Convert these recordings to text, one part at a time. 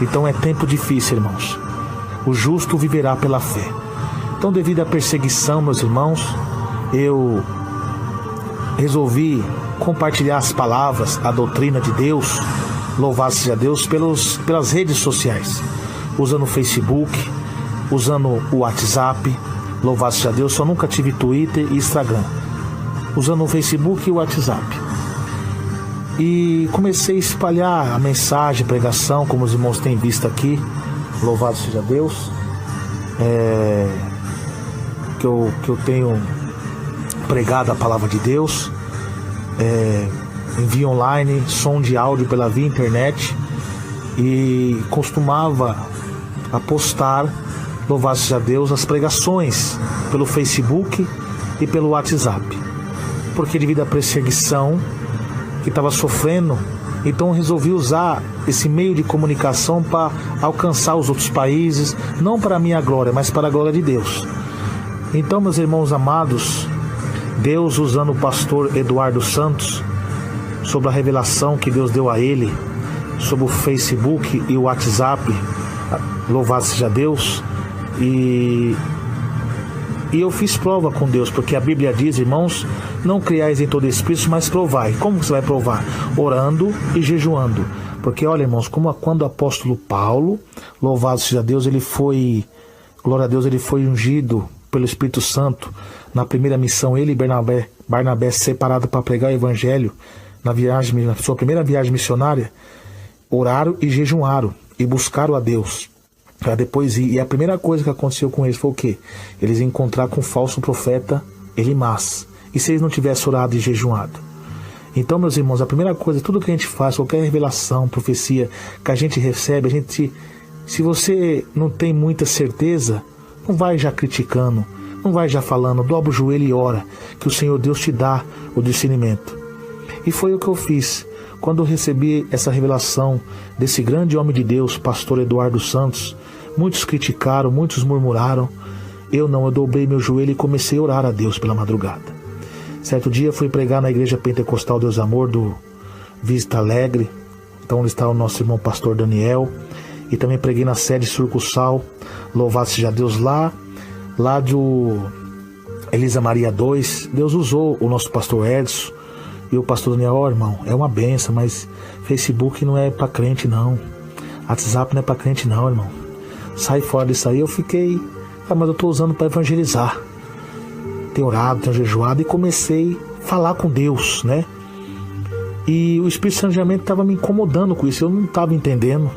Então é tempo difícil, irmãos. O justo viverá pela fé. Então, devido à perseguição, meus irmãos, eu resolvi compartilhar as palavras, a doutrina de Deus, louvado seja Deus, pelas redes sociais, usando o Facebook, usando o WhatsApp, louvado seja Deus. Só nunca tive Twitter e Instagram, usando o Facebook e o WhatsApp. E comecei a espalhar a mensagem, pregação, como os irmãos têm visto aqui, louvado seja Deus, que eu tenho pregado a palavra de Deus, em via online, som de áudio pela via internet, e costumava a postar, louvado seja Deus, as pregações pelo Facebook e pelo WhatsApp, porque devido à perseguição que estava sofrendo, então resolvi usar esse meio de comunicação para alcançar os outros países, não para a minha glória, mas para a glória de Deus. Então, meus irmãos amados, Deus usando o pastor Eduardo Santos, sobre a revelação que Deus deu a ele, sobre o Facebook e o WhatsApp, louvado seja Deus, e eu fiz prova com Deus, porque a Bíblia diz, irmãos, não criais em todo espírito, mas provai. Como você vai provar? Orando e jejuando. Porque olha, irmãos, como quando o apóstolo Paulo, louvado seja Deus, ele foi, glória a Deus, ele foi ungido pelo Espírito Santo na primeira missão, ele e Barnabé separados para pregar o evangelho na sua primeira viagem missionária, oraram e jejuaram e buscaram a Deus para depois ir. E a primeira coisa que aconteceu com eles foi o quê? Eles encontraram com o falso profeta Elimas. E se eles não tivessem orado e jejuado? Então, meus irmãos, a primeira coisa, tudo que a gente faz, qualquer revelação, profecia que a gente recebe, se você não tem muita certeza, não vai já criticando, não vai já falando, dobra o joelho e ora, que o Senhor Deus te dá o discernimento. E foi o que eu fiz. Quando eu recebi essa revelação desse grande homem de Deus, pastor Eduardo Santos, muitos criticaram, muitos murmuraram. Eu dobrei meu joelho e comecei a orar a Deus pela madrugada. Certo dia fui pregar na igreja pentecostal Deus Amor do Vista Alegre, então onde está o nosso irmão pastor Daniel, e também preguei na sede Surcussal, louvado seja Deus, lá do Elisa Maria 2, Deus usou o nosso pastor Edson e o pastor Daniel. Irmão, é uma benção, mas Facebook não é para crente não, WhatsApp não é para crente não, irmão, sai fora disso aí. Eu fiquei, mas eu estou usando para evangelizar. Tenho orado, tenho jejuado, e comecei a falar com Deus, né? E o Espírito Santo realmente estava me incomodando com isso, eu não estava entendendo.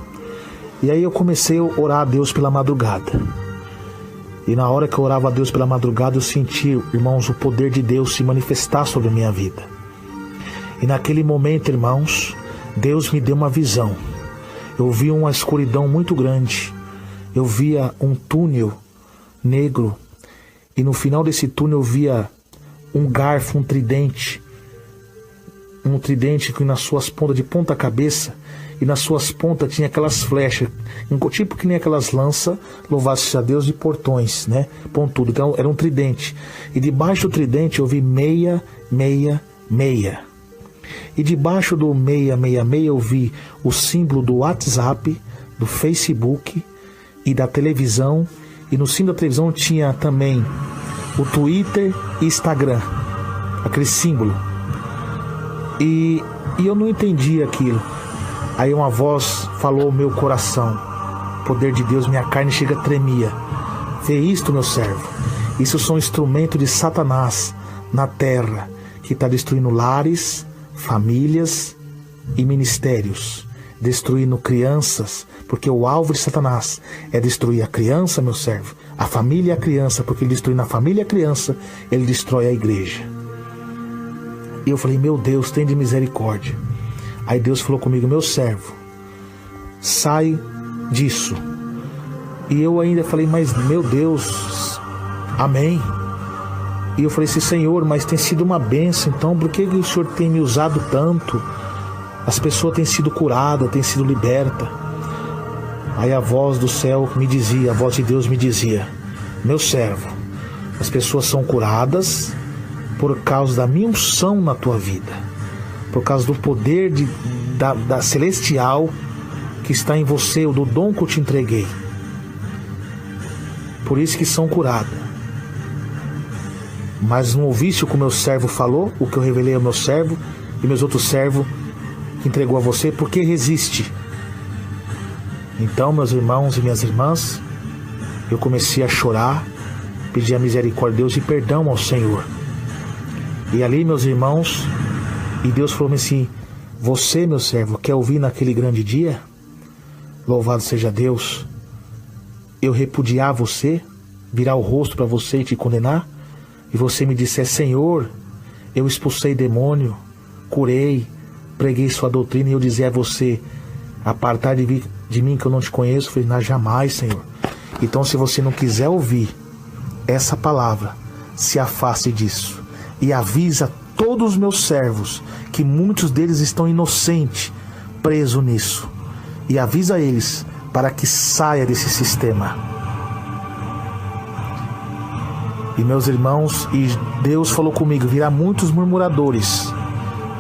E aí eu comecei a orar a Deus pela madrugada. E na hora que eu orava a Deus pela madrugada, eu senti, irmãos, o poder de Deus se manifestar sobre a minha vida. E naquele momento, irmãos, Deus me deu uma visão. Eu vi uma escuridão muito grande. Eu via um túnel negro. E no final desse túnel eu via um garfo, um tridente que nas suas pontas, de ponta cabeça, e nas suas pontas tinha aquelas flechas, tipo que nem aquelas lanças, louvado seja Deus, de portões, né? Pontudo. Então era um tridente. E debaixo do tridente eu vi 666. E debaixo do 666 eu vi o símbolo do WhatsApp, do Facebook e da televisão. E no símbolo da televisão tinha também o Twitter e Instagram, aquele símbolo. E eu não entendi aquilo. Aí uma voz falou ao meu coração, poder de Deus, minha carne chega tremia. Vê isto, meu servo, isso são instrumentos de Satanás na terra, que está destruindo lares, famílias e ministérios, destruindo crianças, porque o alvo de Satanás é destruir a criança, meu servo, a família e a criança, porque ele destruindo a família e a criança, ele destrói a igreja. E eu falei, meu Deus, tem de misericórdia. Aí Deus falou comigo, meu servo, sai disso. E eu ainda falei, mas meu Deus, amém. E eu falei assim, Senhor, mas tem sido uma bênção, então por que o Senhor tem me usado tanto? As pessoas têm sido curadas, têm sido libertas. Aí a voz do céu me dizia, a voz de Deus me dizia, meu servo, as pessoas são curadas por causa da minha unção na tua vida, por causa do poder da celestial que está em você, do dom que eu te entreguei. Por isso que são curadas. Mas não ouviste o que o meu servo falou, o que eu revelei ao meu servo e meus outros servos que entregou a você, porque resiste. Então, meus irmãos e minhas irmãs, eu comecei a chorar, pedir a misericórdia de Deus e perdão ao Senhor. E ali, meus irmãos, e Deus falou assim: você, meu servo, quer ouvir naquele grande dia? Louvado seja Deus. Eu repudiar você, virar o rosto para você e te condenar? E você me disser: Senhor, eu expulsei demônio, curei, preguei sua doutrina, e eu dizer a você: apartar de mim que eu não te conheço? Eu falei: não, jamais, Senhor. Então, se você não quiser ouvir essa palavra, se afaste disso e avisa todos os meus servos que muitos deles estão inocentes, presos nisso, e avisa eles para que saia desse sistema. E meus irmãos, e Deus falou comigo: virá muitos murmuradores,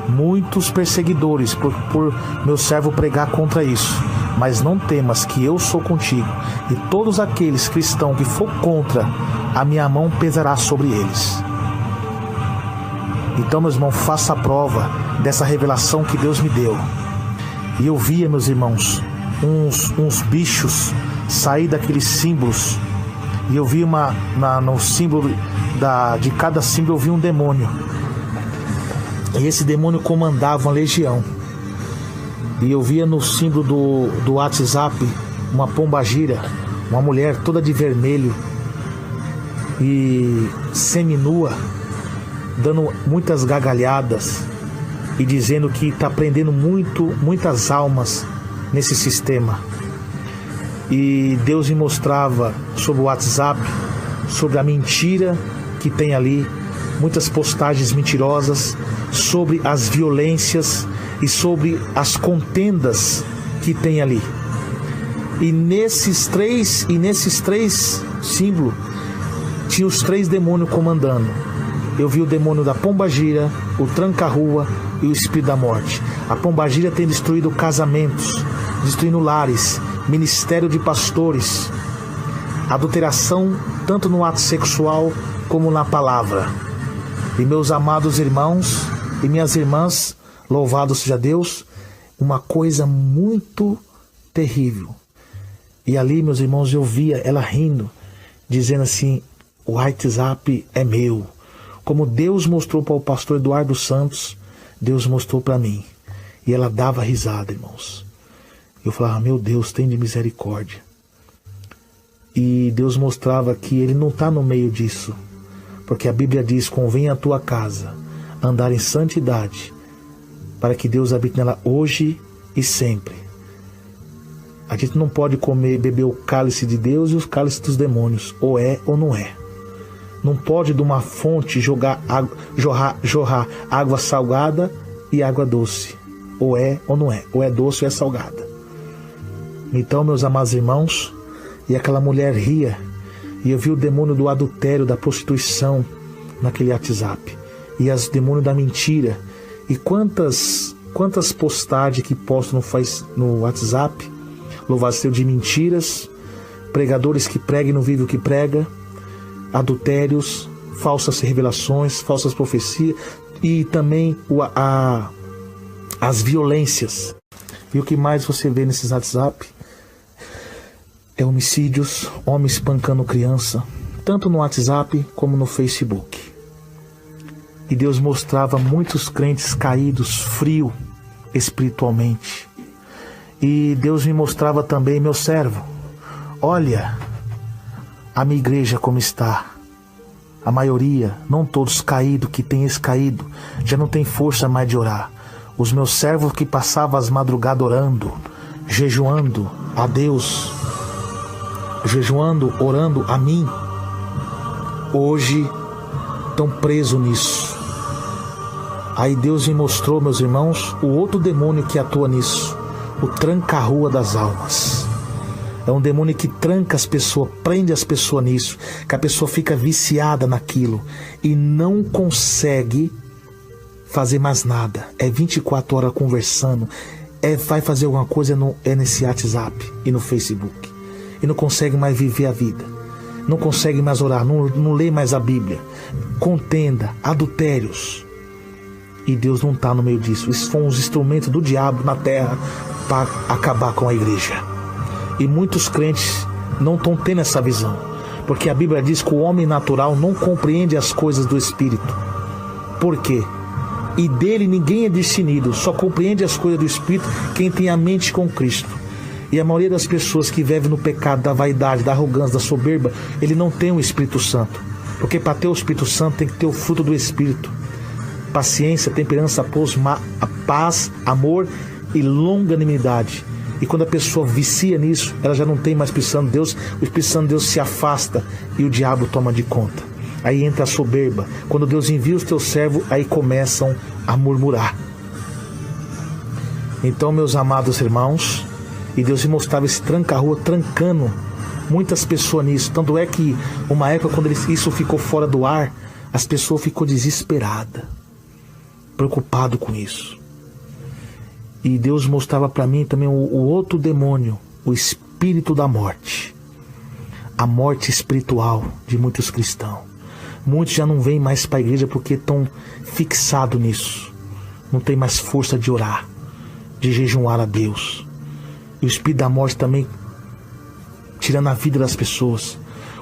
muitos perseguidores por meu servo pregar contra isso. Mas não temas, que eu sou contigo, e todos aqueles cristãos que for contra, a minha mão pesará sobre eles. Então, meus irmãos, faça a prova dessa revelação que Deus me deu. E eu via, meus irmãos, uns bichos sair daqueles símbolos. E eu vi no símbolo de cada símbolo, eu vi um demônio. E esse demônio comandava uma legião. E eu via no símbolo do WhatsApp uma pombagira, uma mulher toda de vermelho e seminua, dando muitas gargalhadas e dizendo que está prendendo muitas almas nesse sistema. E Deus me mostrava sobre o WhatsApp, sobre a mentira que tem ali, muitas postagens mentirosas, sobre as violências e sobre as contendas que tem ali. E nesses três símbolos, tinha os 3 demônios comandando. Eu vi o demônio da pombagira, o tranca-rua e o espírito da morte. A pombagira tem destruído casamentos, destruindo lares, ministério de pastores, adulteração tanto no ato sexual como na palavra. E meus amados irmãos e minhas irmãs, louvado seja Deus, uma coisa muito terrível. E ali, meus irmãos, eu via ela rindo, dizendo assim: o WhatsApp é meu. Como Deus mostrou para o pastor Eduardo Santos, Deus mostrou para mim. E ela dava risada, irmãos. Eu falava: meu Deus, tem de misericórdia. E Deus mostrava que Ele não está no meio disso. Porque a Bíblia diz: convém a tua casa andar em santidade, para que Deus habite nela hoje e sempre. A gente não pode beber o cálice de Deus e os cálices dos demônios. Ou é ou não é. Não pode de uma fonte jorrar água salgada e água doce. Ou é ou não é. Ou é doce ou é salgada. Então, meus amados irmãos, e aquela mulher ria. E eu vi o demônio do adultério, da prostituição naquele WhatsApp. E os demônios da mentira. E quantas postagens que postam no WhatsApp, louvado seja, de mentiras, pregadores que pregam e não vivem o que prega, adultérios, falsas revelações, falsas profecias e também as violências. E o que mais você vê nesses WhatsApp é homicídios, homens espancando criança, tanto no WhatsApp como no Facebook. E Deus mostrava muitos crentes caídos, frios espiritualmente. E Deus me mostrava também: meu servo, olha a minha igreja como está. A maioria, não todos caídos, que tem caído, já não tem força mais de orar. Os meus servos que passavam as madrugadas orando, jejuando a Deus, jejuando, orando a mim, hoje estão presos nisso. Aí Deus me mostrou, meus irmãos, o outro demônio que atua nisso, o tranca-rua das almas. É um demônio que tranca as pessoas, prende as pessoas nisso, que a pessoa fica viciada naquilo e não consegue fazer mais nada. É 24 horas conversando, vai fazer alguma coisa nesse WhatsApp e no Facebook. E não consegue mais viver a vida. Não consegue mais orar, não lê mais a Bíblia. Contenda, adultérios. E Deus não está no meio disso. Isso foram os instrumentos do diabo na terra para acabar com a igreja. E muitos crentes não estão tendo essa visão. Porque a Bíblia diz que o homem natural não compreende as coisas do Espírito. Por quê? E dele ninguém é discernido, só compreende as coisas do Espírito quem tem a mente com Cristo. E a maioria das pessoas que vivem no pecado da vaidade, da arrogância, da soberba, ele não tem o Espírito Santo. Porque para ter o Espírito Santo tem que ter o fruto do Espírito. Paciência, temperança, paz, amor e longanimidade. E quando a pessoa vicia nisso, ela já não tem mais Espírito Santo de Deus, o Espírito Santo de Deus se afasta e o diabo toma de conta. Aí entra a soberba. Quando Deus envia os teus servos, aí começam a murmurar. Então, meus amados irmãos, e Deus me mostrava esse tranca-rua trancando muitas pessoas nisso. Tanto é que uma época quando isso ficou fora do ar, as pessoas ficou desesperadas, preocupado com isso. E Deus mostrava para mim também o outro demônio, o espírito da morte. A morte espiritual de muitos cristãos. Muitos já não vêm mais para a igreja porque estão fixados nisso. Não tem mais força de orar, de jejuar a Deus. E o espírito da morte também tirando a vida das pessoas.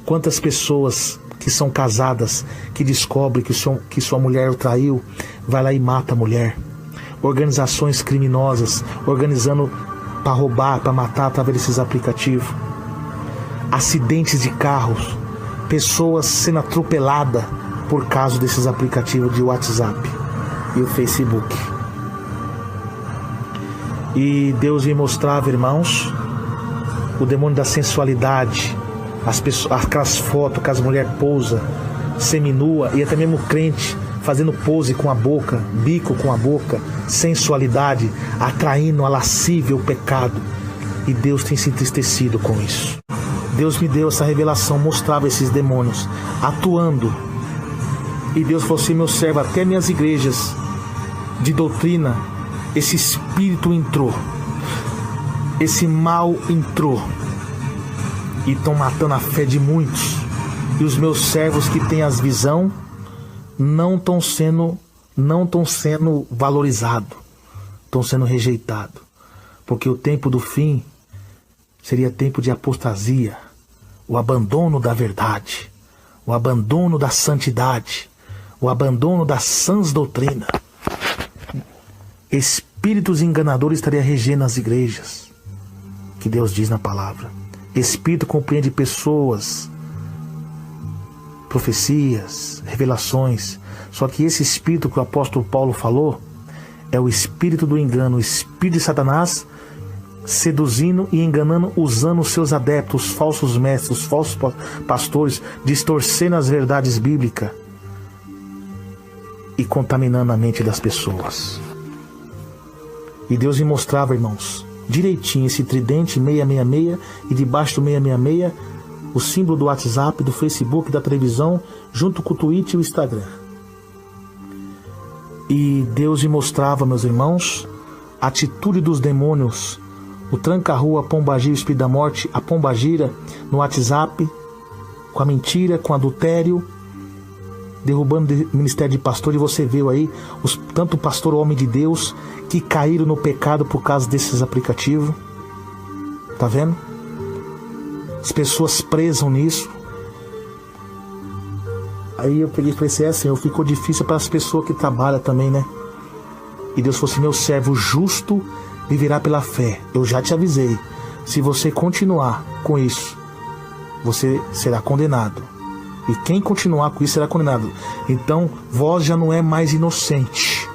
Quantas pessoas que são casadas, que descobrem que sua mulher o traiu, vai lá e mata a mulher. Organizações criminosas, organizando para roubar, para matar através desses aplicativos. Acidentes de carros, pessoas sendo atropeladas por causa desses aplicativos de WhatsApp e o Facebook. E Deus me mostrava, irmãos, o demônio da sensualidade, aquelas fotos que as mulheres pousam, seminua, e até mesmo crente fazendo pose com a boca, bico com a boca, sensualidade, atraindo a lascívia, o pecado. E Deus tem se entristecido com isso. Deus me deu essa revelação, mostrava esses demônios atuando. E Deus falou assim: meu servo, até minhas igrejas de doutrina, esse espírito entrou, esse mal entrou, e estão matando a fé de muitos. E os meus servos que têm as visão não estão sendo valorizados, estão sendo rejeitados, porque o tempo do fim seria tempo de apostasia, o abandono da verdade, o abandono da santidade, o abandono das sãs doutrinas. Espíritos enganadores estariam regendo as igrejas, que Deus diz na palavra. Espírito compreende pessoas, profecias, revelações. Só que esse espírito que o apóstolo Paulo falou é o espírito do engano, o espírito de Satanás seduzindo e enganando, usando os seus adeptos, os falsos mestres, os falsos pastores, distorcendo as verdades bíblicas e contaminando a mente das pessoas. E Deus me mostrava, irmãos, direitinho esse tridente 666 e debaixo do 666 o símbolo do WhatsApp, do Facebook, da televisão, junto com o Twitter e o Instagram. E Deus me mostrava, meus irmãos, a atitude dos demônios, o tranca-rua, a pombagira, o espírito da morte, a pombagira no WhatsApp, com a mentira, com o adultério, derrubando o ministério de pastor. E você viu aí, tanto o pastor, o homem de Deus, que caíram no pecado por causa desses aplicativos. Tá vendo? As pessoas presam nisso. Aí eu peguei e falei assim, Senhor, ficou difícil para as pessoas que trabalham também, né? E Deus falou assim: meu servo justo viverá pela fé. Eu já te avisei, se você continuar com isso, você será condenado. E quem continuar com isso será condenado. Então, vós já não é mais inocente.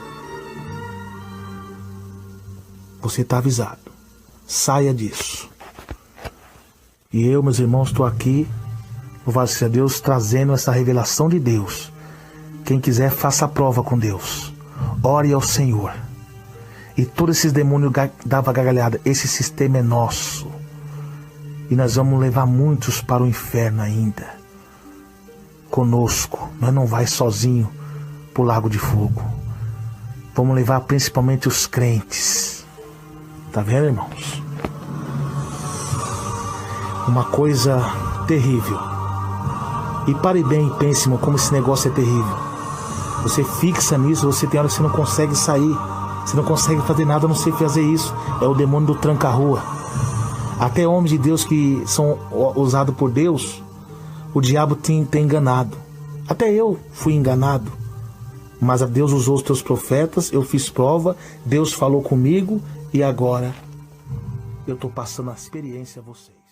Você está avisado. Saia disso. E eu, meus irmãos, estou aqui, louvado seja Deus, trazendo essa revelação de Deus. Quem quiser, faça a prova com Deus. Ore ao Senhor. E todos esses demônios davam gargalhada. Esse sistema é nosso. E nós vamos levar muitos para o inferno ainda. Conosco. Nós não vai sozinho para o lago de fogo. Vamos levar principalmente os crentes. Tá vendo, irmãos? Uma coisa terrível. E pare bem e pense, irmão, como esse negócio é terrível. Você fixa nisso, você tem hora que você não consegue sair. Você não consegue fazer nada a não ser fazer isso. É o demônio do tranca-rua. Até homens de Deus que são usados por Deus, o diabo tem enganado. Até eu fui enganado. Mas Deus usou os teus profetas, eu fiz prova, Deus falou comigo e agora eu estou passando a experiência a vocês.